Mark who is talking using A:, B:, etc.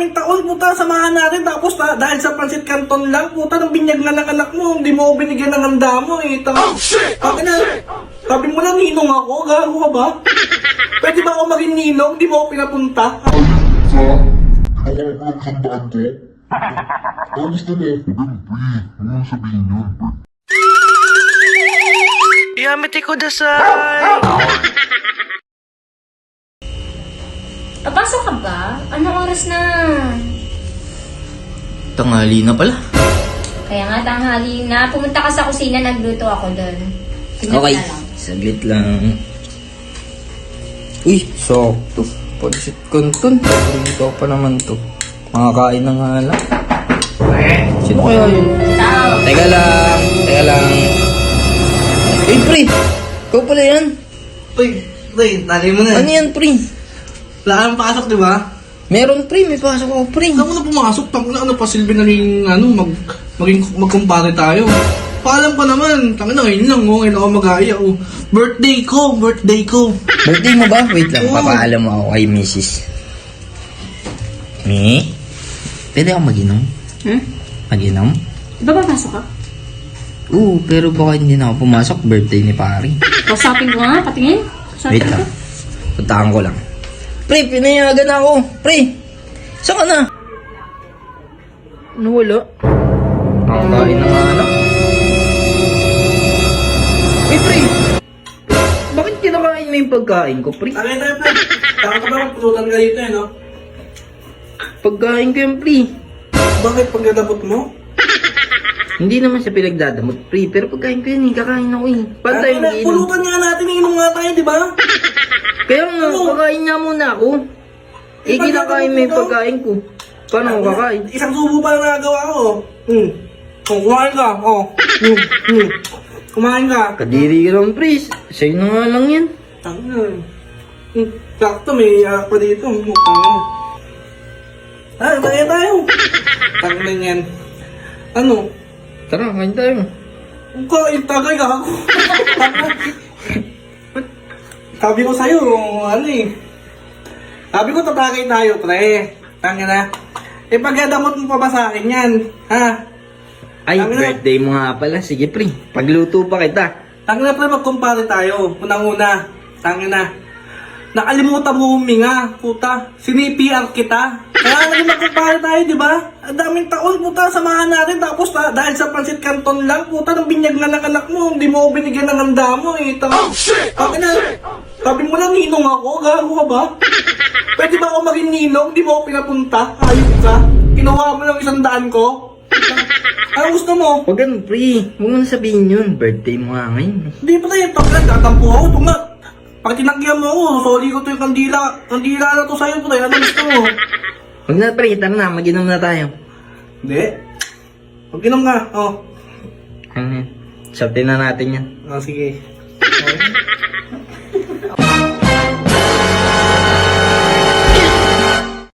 A: daming taon, puta, samahan natin. Tapos dahil sa Pansit Canton lang, puta, nang binyag na ng anak mo. Hindi mo ako binigyan ng handa mo eh.
B: Oh shit! Oh shit!
A: Sabi mo lang, ninong ako. Gago ka ba? Pwede ba ako maging ninong? Di mo ako pinapunta?
C: Ako lang sandaan ko. Alis na lang ako dun, pre. Ano nang sabihin yun, pre?
A: Yamete ko dasay.
D: Papasok ka ba? Anong oras na?
E: Tanghali na pala.
D: Kaya nga tanghali na. Pumunta ka sa kusina, nagluto ako doon.
E: Okay, saglit lang. Uy, sakto. Pansit Canton. Paborito pa naman to. Makakain na nga lang. Sino kaya yun?
D: Tao.
E: Teka lang. Eh, pre! Ikaw pala yan.
A: Pre, tali mo na.
E: Ano yan, pre?
A: Wala ka nang pasok, di ba?
E: Meron, pre. May pasok ako, pre.
A: Saan mo na pumasok? Tangina, ano pa silbi naging, magkumpare tayo. Paalam ka naman. Tangina, ngayon lang, oh. Ngayon ako mag-aaya, oh. Birthday ko.
E: Birthday mo ba? Wait lang,
A: Oo.
E: papaalam mo ako kay Mrs. Mi? Pwede ako mag-inom? Mag-inom?
D: Di ba papasok ka?
E: Oo, pero baka hindi na ako pumasok. Birthday ni pare.
D: Kausapin ko nga, patingin.
E: Wait lang. Puntahan ko lang. Pre, pinayagan ako. Pre, saan ka na? Ano wala? Nakakain na nga anak. Eh, pre! Bakit kinakain mo yung pagkain ko, pre?
A: Tangina tayo, pre. Taka ka ba magpulutan ka dito, eh, no?
E: Pagkain ko yung pre.
A: Bakit pagkatapot mo?
E: Hindi naman siya pinagdadamot, pre. Pero pagkain ko yun, kakain ako eh. Paano tayo mag-inom?
A: Pulutan nga natin, inom nga tayo, di ba?
E: Kaya nga, kakain nga muna ako. Eh, kinakain mo yung pagkain ko. Paano ako kakain?
A: Isang subo pa lang nagagawa ko. Kung kumain ka, kumain ka.
E: Kadiri ka lang, pre. Sa'yo na nga lang yan.
A: Tangina. Sakto, may pa dito. Kaya tayo. Tangina yan. Ano?
E: Tara, kain tayo.
A: Kain tagay ka ako. Sabi ko sa'yo, ano eh. Sabi ko tatagay tayo, pre. Tangina. Eh, pagkadamot mo pa ba sa akin yan? Ha?
E: Ay,
A: Tangina.
E: birthday mo nga pala. Sige, pre. Pagluto pa kita.
A: Tangina, pre, magkumpare tayo. Unang-una. Tangina. Nakalimutan mo huminga, puta. Sini-PR kita. Kaya naging magkumpare tayo, di ba? Ang daming taon, puta, samahan natin. Tapos dahil sa Pansit Canton lang, puta, nang binyag na ng anak mo. Hindi mo ako binigyan ng handa mo, eh.
B: Oh shit! Oh
A: Tangina.
B: shit!
A: Sabi mo lang, ninong ako. Gago ka ba? Pwede ba ako maging ninong? Di mo ako pinapunta. Ayun ka. Kinuha mo lang 100 ko. Ano gusto mo?
E: Huwag ganun, pre. Huwag mo na sabihin yun. Birthday mo nga ngayon.
A: Hindi pa tayo. Tangina, tatampo ako. Ito nga. Pag tinagyan mo ako, soli ko to yung kandila. Kandila na to sa'yo, pre. Ano gusto mo?
E: Huwag na, pre. Tara na. Mag-inom na tayo.
A: Hindi. Pag-inom ka. Oh.
E: Ano yan? Sabihin na natin yan.
A: Ah, sige. Okay.